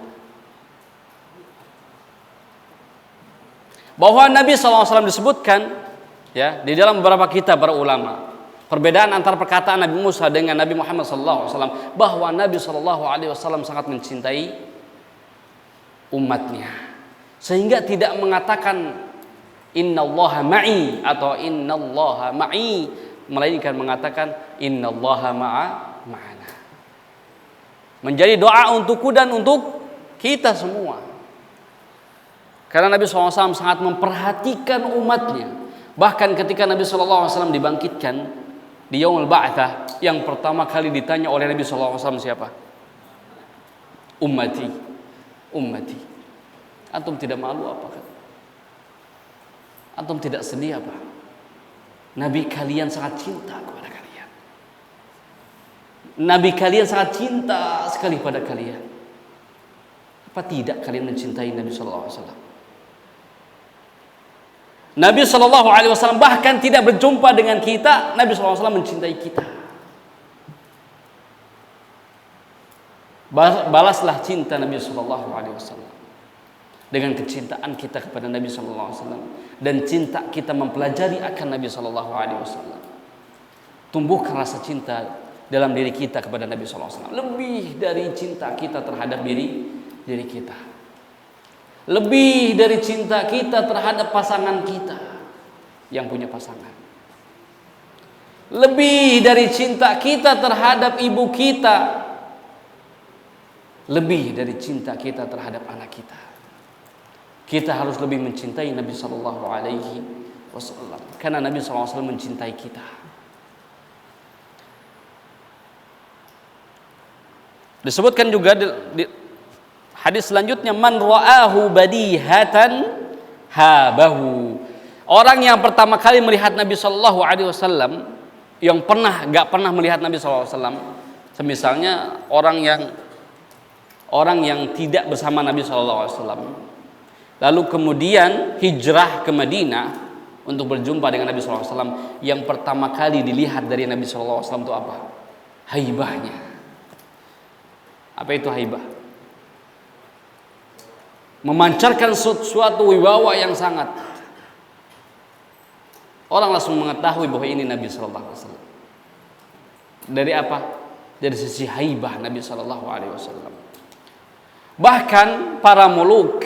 Bahwa Nabi SAW disebutkan ya di dalam beberapa kitab para ulama, perbedaan antara perkataan Nabi Musa dengan Nabi Muhammad SAW, bahwa Nabi SAW sangat mencintai umatnya, sehingga tidak mengatakan innallaha ma'i atau innallaha ma'i, melainkan mengatakan innallaha ma'ana. Menjadi doa untukku dan untuk kita semua. Karena Nabi SAW sangat memperhatikan umatnya. Bahkan ketika Nabi SAW dibangkitkan di Yaumul Ba'tsah, yang pertama kali ditanya oleh Nabi SAW siapa? Ummati, ummati. Antum tidak malu apa? Antum tidak sedih apa? Nabi kalian sangat cinta kepada kalian. Nabi kalian sangat cinta sekali pada kalian. Apa tidak kalian mencintai Nabi SAW? Nabi SAW bahkan tidak berjumpa dengan kita, Nabi SAW mencintai kita. Balaslah cinta Nabi SAW dengan kecintaan kita kepada Nabi SAW dan cinta kita mempelajari akan Nabi SAW. Tumbuhkan rasa cinta dalam diri kita kepada Nabi SAW, lebih dari cinta kita terhadap diri kita. Lebih dari cinta kita terhadap pasangan kita yang punya pasangan. Lebih dari cinta kita terhadap ibu kita. Lebih dari cinta kita terhadap anak kita. Kita harus lebih mencintai Nabi Sallallahu Alaihi Wasallam, karena Nabi Sallallahu Alaihi Wasallam mencintai kita. Disebutkan juga di hadis selanjutnya, man ra'ahu badihatan habahu. Orang yang pertama kali melihat Nabi Sallallahu Alaihi Wasallam, yang gak pernah melihat Nabi Sallallahu Alaihi Wasallam, semisalnya orang yang tidak bersama Nabi Sallallahu Alaihi Wasallam, lalu kemudian hijrah ke Madinah untuk berjumpa dengan Nabi Sallallahu Alaihi Wasallam, yang pertama kali dilihat dari Nabi Sallallahu Alaihi Wasallam itu apa? Haibahnya. Apa itu haibah? Memancarkan suatu wibawa yang sangat, orang langsung mengetahui bahwa ini Nabi Sallallahu Alaihi Wasallam. Dari apa? Dari sisi haibah Nabi Sallallahu Alaihi Wasallam. Bahkan para muluk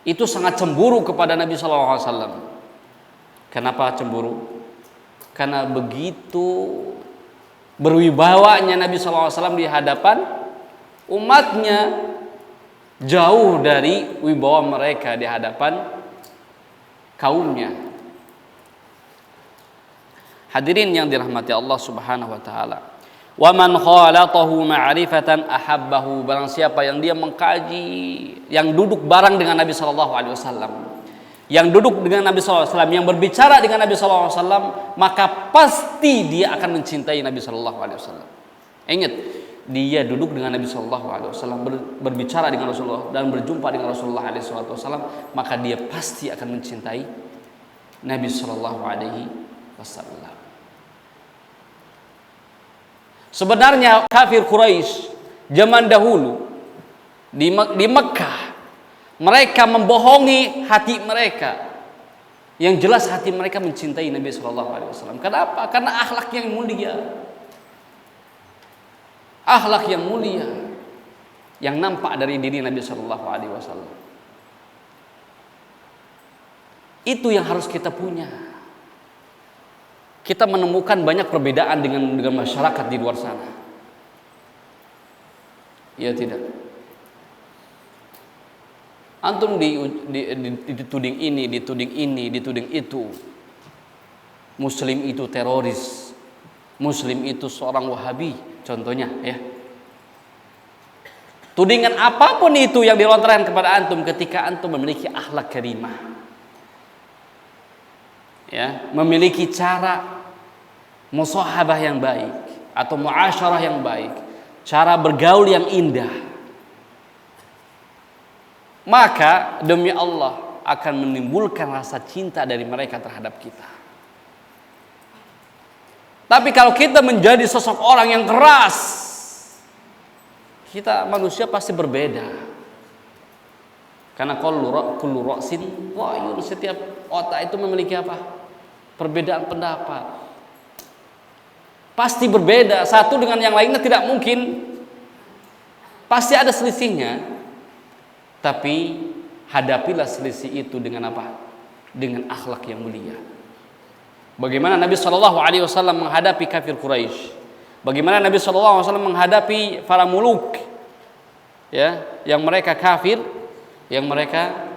itu sangat cemburu kepada Nabi Sallallahu Alaihi Wasallam. Kenapa cemburu? Karena begitu berwibawanya Nabi SAW di hadapan umatnya, jauh dari wibawa mereka di hadapan kaumnya. Hadirin yang dirahmati Allah Subhanahu wa taala. Wa man khalatahu ma'rifatan ahabbahu. Barang siapa yang dia mengkaji, yang duduk bareng dengan Nabi sallallahu alaihi wasallam, yang duduk dengan Nabi sallallahu alaihi wasallam, yang berbicara dengan Nabi sallallahu alaihi wasallam, maka pasti dia akan mencintai Nabi sallallahu alaihi wasallam. Ingat, dia duduk dengan Nabi sallallahu alaihi wasallam, berbicara dengan Rasulullah dan berjumpa dengan Rasulullah alaihi wasallam, maka dia pasti akan mencintai Nabi sallallahu alaihi wasallam. Sebenarnya kafir Quraisy zaman dahulu di Mekah, mereka membohongi hati mereka. Yang jelas hati mereka mencintai Nabi sallallahu alaihi wasallam. Kenapa? Karena akhlak yang mulia. Akhlak yang mulia yang nampak dari diri Nabi sallallahu alaihi wasallam. Itu yang harus kita punya. Kita menemukan banyak perbedaan dengan masyarakat di luar sana. Ya tidak. Antum dituding ini, dituding itu. Muslim itu teroris. Muslim itu seorang Wahabi, contohnya ya. Tudingan apapun itu yang dilontarkan kepada antum ketika antum memiliki akhlak karimah. Ya, memiliki cara musahabah yang baik atau muasyarah yang baik, cara bergaul yang indah, maka demi Allah akan menimbulkan rasa cinta dari mereka terhadap kita. Tapi kalau kita menjadi sosok orang yang keras, kita manusia pasti berbeda. Karena kullu ra'sin ra'yun, setiap otak itu memiliki apa? Perbedaan pendapat. Pasti berbeda, satu dengan yang lainnya tidak mungkin. Pasti ada selisihnya. Tapi hadapilah selisih itu dengan apa? Dengan akhlak yang mulia. Bagaimana Nabi SAW menghadapi kafir Quraisy? Bagaimana Nabi SAW menghadapi para muluk, ya, yang mereka kafir, yang mereka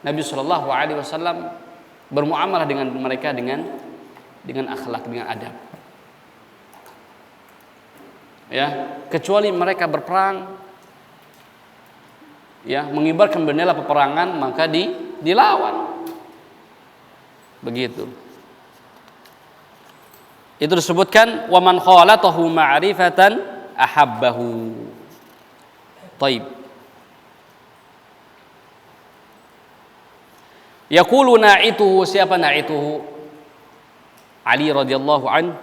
Nabi SAW bermuamalah dengan mereka dengan akhlak, dengan adab. Ya, kecuali mereka berperang, ya, mengibarkan bendera peperangan, maka dilawan. Begitu. Itu disebutkan wa man khalatahu ma'rifatan ahabbahu. Taib. Yaqulu na'ituhu, siapa na'ituhu? Ali radhiyallahu an,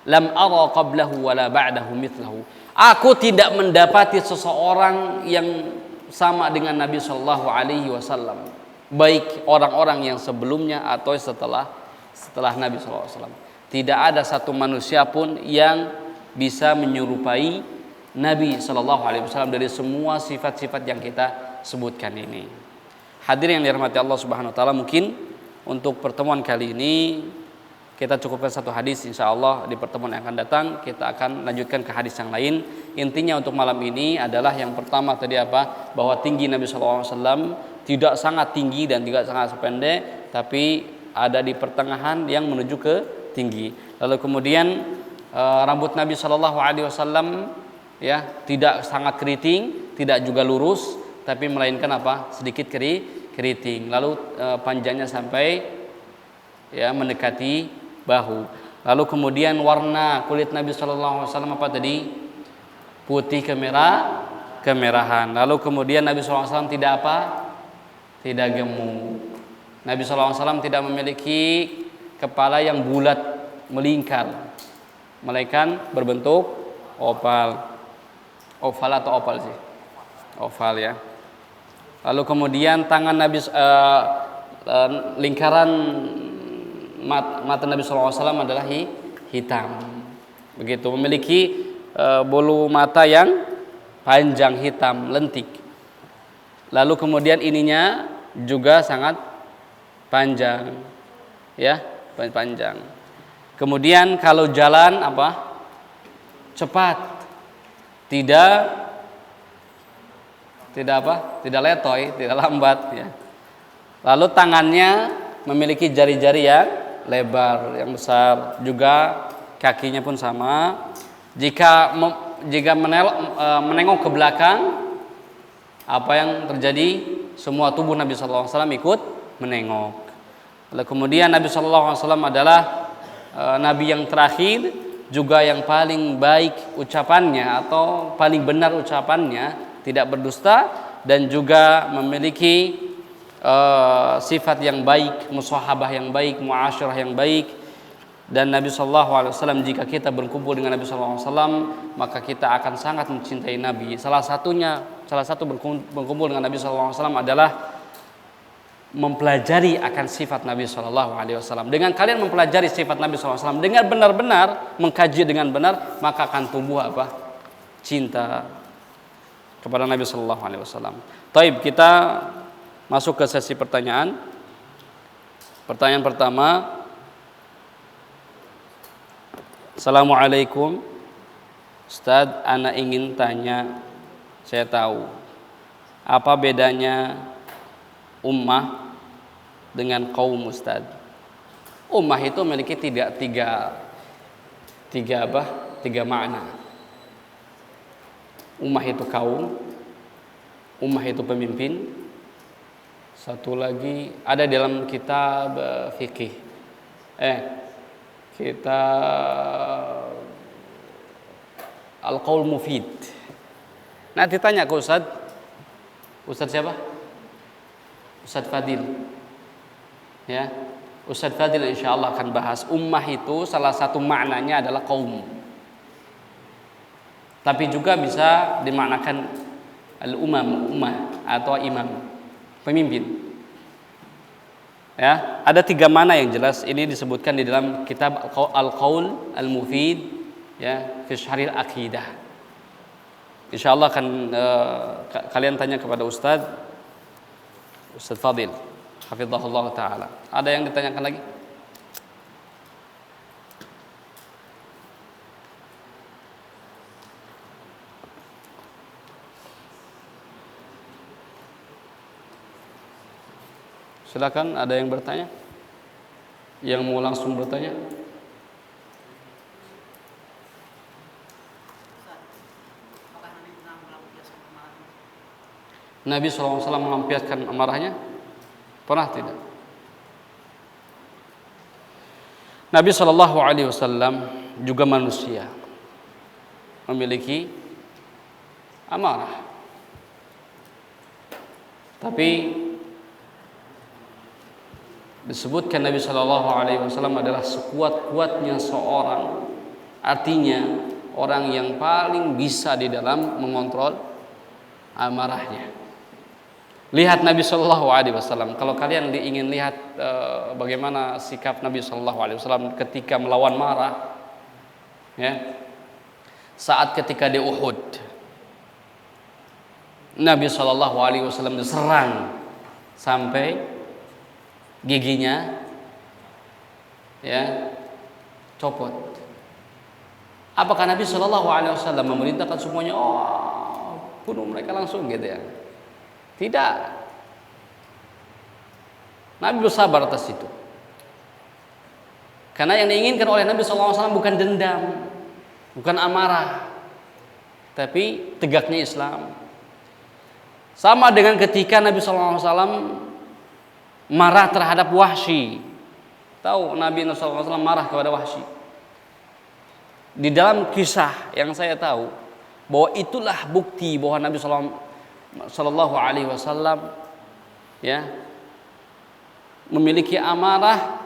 lam ara qablahu wala ba'dahu mithlahu. Aku tidak mendapati seseorang yang sama dengan Nabi sallallahu alaihi wasallam, baik orang-orang yang sebelumnya atau setelah Nabi sallallahu alaihi wasallam. Tidak ada satu manusia pun yang bisa menyerupai Nabi sallallahu alaihi wasallam dari semua sifat-sifat yang kita sebutkan ini. Hadirin yang dirahmati Allah Subhanahu wa taala, mungkin untuk pertemuan kali ini kita cukupkan satu hadis, insyaallah di pertemuan yang akan datang kita akan lanjutkan ke hadis yang lain. Intinya untuk malam ini adalah yang pertama tadi apa? Bahwa tinggi Nabi sallallahu alaihi wasallam tidak sangat tinggi dan tidak sangat pendek, tapi ada di pertengahan yang menuju ke tinggi. Lalu kemudian rambut Nabi sallallahu alaihi wasallam ya tidak sangat keriting, tidak juga lurus, tapi melainkan apa? Sedikit keriting. Lalu panjangnya sampai ya mendekati bahu. Lalu kemudian warna kulit Nabi sallallahu alaihi wasallam apa tadi? Putih kemerahan. Lalu kemudian Nabi sallallahu alaihi wasallam tidak apa? Tidak gemuk. Nabi sallallahu alaihi wasallam tidak memiliki kepala yang bulat melingkar, melainkan berbentuk oval. Oval atau opal sih? Oval ya. Lalu kemudian tangan Nabi lingkaran mata Nabi SAW adalah hitam. Begitu, memiliki bulu mata yang panjang hitam lentik. Lalu kemudian ininya juga sangat panjang, ya, panjang. Kemudian kalau jalan apa? Cepat. Tidak apa? Tidak letoy, tidak lambat ya. Lalu tangannya memiliki jari-jari yang lebar, yang besar, juga kakinya pun sama. Jika menengok ke belakang, apa yang terjadi? Semua tubuh Nabi sallallahu alaihi wasallam ikut menengok. Lalu kemudian Nabi sallallahu alaihi wasallam adalah nabi yang terakhir, juga yang paling baik ucapannya atau paling benar ucapannya, tidak berdusta dan juga memiliki sifat yang baik, musahabah yang baik, muasyarah yang baik. Dan Nabi sallallahu alaihi wasallam, jika kita berkumpul dengan Nabi sallallahu alaihi wasallam, maka kita akan sangat mencintai Nabi. Salah satu berkumpul dengan Nabi sallallahu alaihi wasallam adalah mempelajari akan sifat Nabi sallallahu alaihi wasallam. Dengan kalian mempelajari sifat Nabi sallallahu alaihi wasallam dengan benar-benar, mengkaji dengan benar, maka akan tumbuh apa? Cinta kepada Nabi sallallahu alaihi wasallam. Taib, kita masuk ke sesi pertanyaan. Pertanyaan pertama. Assalamualaikum Ustaz, ana ingin tanya, saya tahu apa bedanya ummah dengan kaum Ustaz? Ummah itu memiliki tiga makna. Ummah itu kaum, ummah itu pemimpin, satu lagi ada dalam kitab fikih. Kita Al-Qaul Mufid. Nanti tanya ke Ustaz siapa? Ustaz Fadil. Ya, Ustaz Fadil insyaallah akan bahas ummah itu salah satu maknanya adalah kaum. Tapi juga bisa dimaknakan ummah atau imam, pemimpin. Ya, ada tiga mana yang jelas ini disebutkan di dalam kitab Al-Qaul Al-Mufid, ya, fi Syarhil Aqidah. Insyaallah akan kalian tanya kepada Ustaz Fadil, hafizahullah taala. Ada yang ditanyakan lagi? Silakan, ada yang bertanya? Yang mau langsung bertanya? Nabi SAW melampiaskan amarahnya? Pernah tidak? Nabi SAW juga manusia, memiliki amarah. Tapi disebutkan Nabi SAW adalah sekuat-kuatnya seorang, artinya orang yang paling bisa di dalam mengontrol amarahnya. Lihat Nabi SAW. Kalau kalian ingin lihat bagaimana sikap Nabi SAW ketika melawan marah, ya, saat ketika di Uhud, Nabi SAW diserang sampai giginya, ya, copot. Apakah Nabi SAW memerintahkan semuanya, bunuh mereka langsung gitu ya? Tidak. Nabi bersabar atas itu. Karena yang diinginkan oleh Nabi SAW bukan dendam, bukan amarah, tapi tegaknya Islam. Sama dengan ketika Nabi SAW marah terhadap Wahsy. Tahu Nabi SAW marah kepada Wahsy. Di dalam kisah yang saya tahu, bahwa itulah bukti bahwa Nabi Sallallahu Alaihi Wasallam, ya, memiliki amarah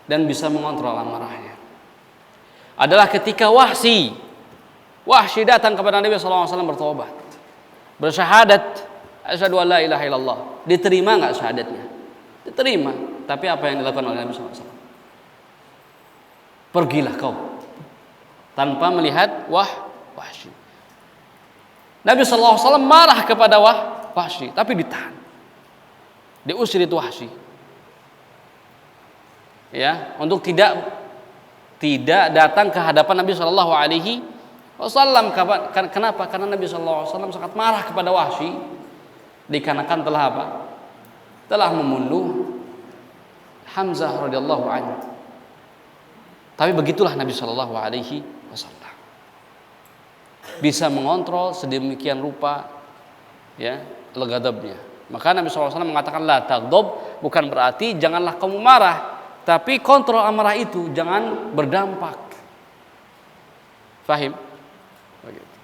dan bisa mengontrol amarahnya. Adalah ketika Wahsy datang kepada Nabi SAW bertobat, bersyahadat, asyhadu an la ilaha illallah. Diterima nggak syahadatnya? Diterima. Tapi apa yang dilakukan oleh Nabi SAW? Pergilah kau, tanpa melihat Wahsy. Nabi SAW marah kepada Wahsy, tapi ditahan, diusir itu Wahsy, ya, untuk tidak tidak datang ke hadapan Nabi Shallallahu Alaihi Wasallam. Kenapa? Karena Nabi Shallallahu Alaihi Wasallam sangat marah kepada Wahsy dikarenakan telah apa? Telah membunuh Hamzah radhiyallahu anhu. Tapi begitulah Nabi Shallallahu Alaihi Wasallam bisa mengontrol sedemikian rupa ya ghadabnya. Maka Nabi SAW mengatakan la taghdab, bukan berarti janganlah kamu marah, tapi kontrol amarah itu jangan berdampak. Fahim? Begitu.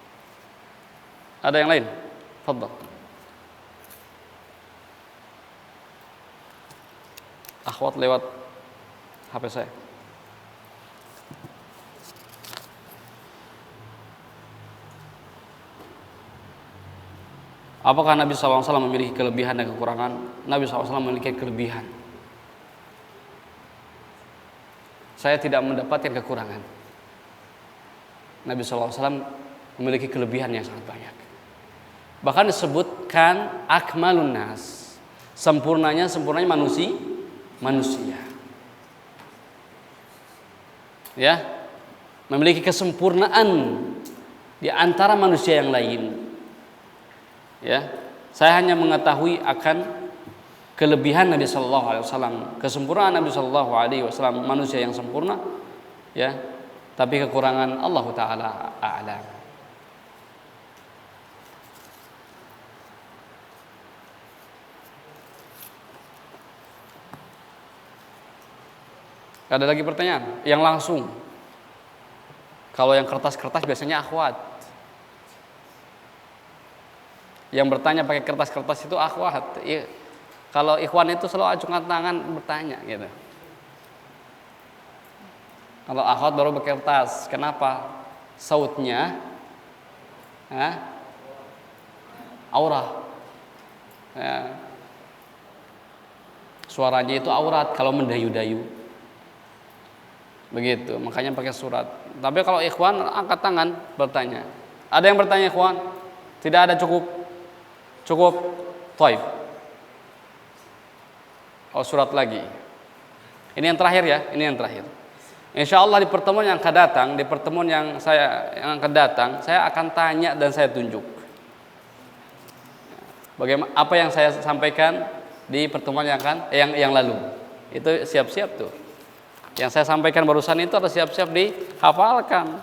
Ada yang lain? Fadhal. Akhwat lewat HP saya. Apakah Nabi SAW memiliki kelebihan dan kekurangan? Nabi SAW memiliki kelebihan. Saya tidak mendapatkan kekurangan. Nabi SAW memiliki kelebihan yang sangat banyak. Bahkan disebutkan akmalun nas, sempurnanya manusia. Ya, memiliki kesempurnaan di antara manusia yang lain. Ya, saya hanya mengetahui akan kelebihan Nabi Sallallahu Alaihi Wasallam, kesempurnaan Nabi Sallallahu Alaihi Wasallam, manusia yang sempurna, ya. Tapi kekurangan Allah Taala a'lam. Ada lagi pertanyaan? Yang langsung. Kalau yang kertas-kertas biasanya akhwat. Yang bertanya pakai kertas-kertas itu akhwat. Kalau ikhwan itu selalu acungkan tangan bertanya gitu. Kalau akhwat baru pakai kertas. Kenapa? Sautnya aurah. Ya. Suaranya itu aurat kalau mendayu-dayu. Begitu, makanya pakai surat. Tapi kalau ikhwan angkat tangan bertanya. Ada yang bertanya ikhwan? Tidak ada, cukup. Taib. Oh, surat lagi. Ini yang terakhir ya, ini yang terakhir. Insya Allah di pertemuan yang akan datang, akan datang, saya akan tanya dan saya tunjuk. Bagaimana apa yang saya sampaikan di pertemuan yang lalu. Itu siap-siap tuh. Yang saya sampaikan barusan itu harus siap-siap dihafalkan.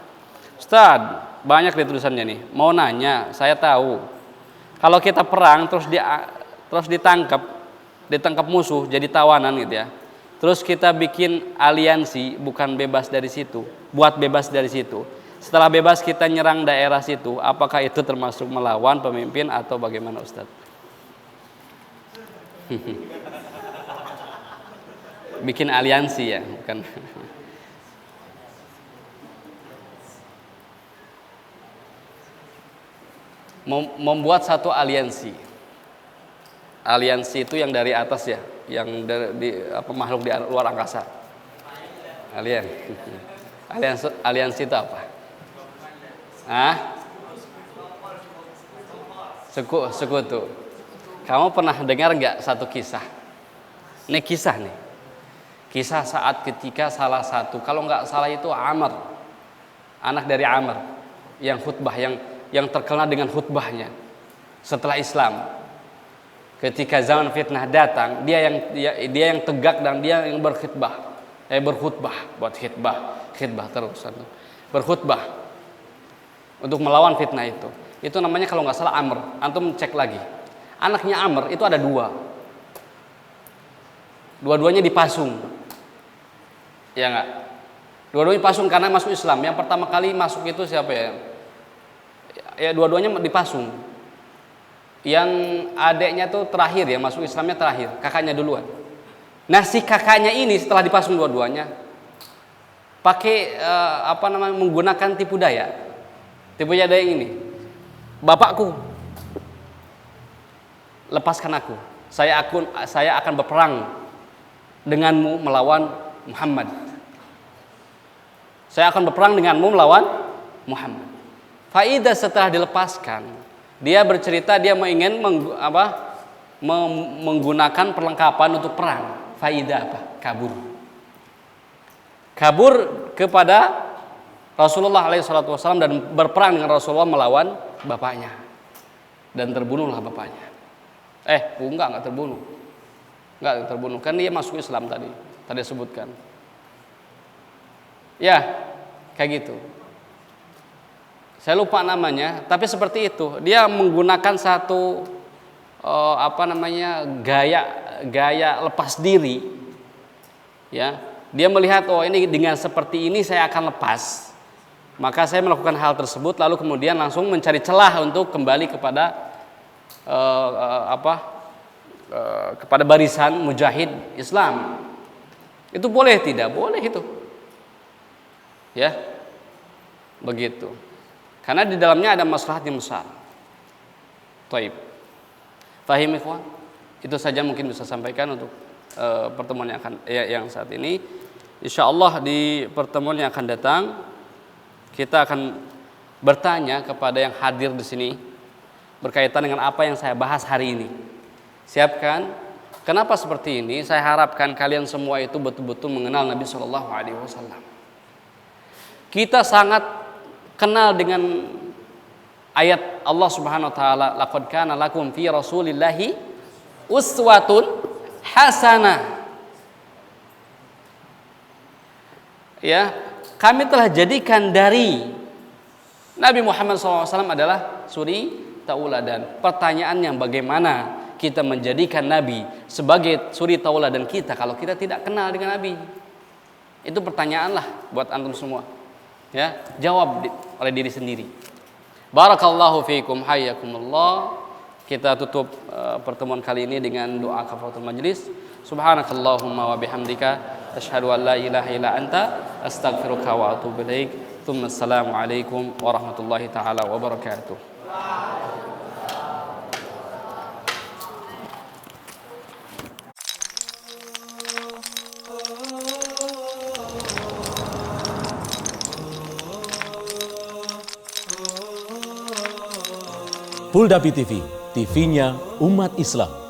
Ustaz, banyak di tulisannya nih. Mau nanya, saya tahu. Kalau kita perang terus ditangkap musuh jadi tawanan gitu ya. Terus kita bikin aliansi, bukan bebas dari situ, buat bebas dari situ. Setelah bebas kita nyerang daerah situ, apakah itu termasuk melawan pemimpin atau bagaimana Ustaz? Bikin aliansi ya, bukan. Membuat satu aliansi. Aliansi itu yang dari atas ya, yang makhluk di luar angkasa. Aliansi itu apa? Sekutu. Kamu pernah dengar nggak satu kisah? Ini kisah nih. Kisah saat ketika salah satu, kalau nggak salah itu Amr, anak dari Amr, yang khutbah yang terkenal dengan khutbahnya setelah Islam. Ketika zaman fitnah datang, dia yang tegak dan dia yang berkhutbah untuk melawan fitnah itu. Itu namanya kalau nggak salah Amr. Antum cek lagi. Anaknya Amr itu ada dua. Dua-duanya dipasung. Ya nggak? Dua-duanya dipasung karena masuk Islam. Yang pertama kali masuk itu siapa ya? Ya dua-duanya dipasung. Yang adeknya tuh terakhir ya, masuk Islamnya terakhir, kakaknya duluan. Nah si kakaknya ini setelah dipasung dua-duanya pakai menggunakan tipu daya ini. Bapakku, lepaskan aku. Saya akan berperang denganmu melawan Muhammad. Saya akan berperang denganmu melawan Muhammad. Faidah setelah dilepaskan, dia bercerita dia ingin menggunakan perlengkapan untuk perang. Faidah apa? kabur kepada Rasulullah SAW dan berperang dengan Rasulullah melawan bapaknya, dan terbunuhlah bapaknya. Enggak terbunuh. Enggak terbunuh, kan dia masuk Islam tadi sebutkan. Ya, kayak gitu. Saya lupa namanya, tapi seperti itu. Dia menggunakan satu gaya lepas diri. Ya, dia melihat ini dengan seperti ini saya akan lepas. Maka saya melakukan hal tersebut, lalu kemudian langsung mencari celah untuk kembali kepada kepada barisan mujahid Islam. Itu boleh tidak? Boleh itu. Ya. Begitu. Karena di dalamnya ada maslahat yang besar. Taib. Fahim ikhwan? Itu saja mungkin bisa sampaikan untuk pertemuan yang saat ini. Insyaallah di pertemuan yang akan datang kita akan bertanya kepada yang hadir di sini berkaitan dengan apa yang saya bahas hari ini. Siapkan. Kenapa seperti ini? Saya harapkan kalian semua itu betul-betul mengenal Nabi Shallallahu Alaihi Wasallam. Kita sangat kenal dengan ayat Allah Subhanahu Wa Taala, laqad kana lakum fi Rasulillahi uswatun hasanah. Ya, kami telah jadikan dari Nabi Muhammad SAW adalah suri tauladan. Pertanyaannya, bagaimana kita menjadikan Nabi sebagai suri tauladan kita kalau kita tidak kenal dengan Nabi? Itu pertanyaanlah buat antum semua. Ya, jawab oleh diri sendiri. Barakallahu fiikum, hayyakumullah. Kita tutup pertemuan kali ini dengan doa kafaratul majlis. Subhanakallahumma wa bihamdika asyhadu an la ilaha illa anta astaghfiruka wa atubu ilaik. Assalamu alaikum warahmatullahi taala wabarakatuh. Polda TV, TV-nya umat Islam.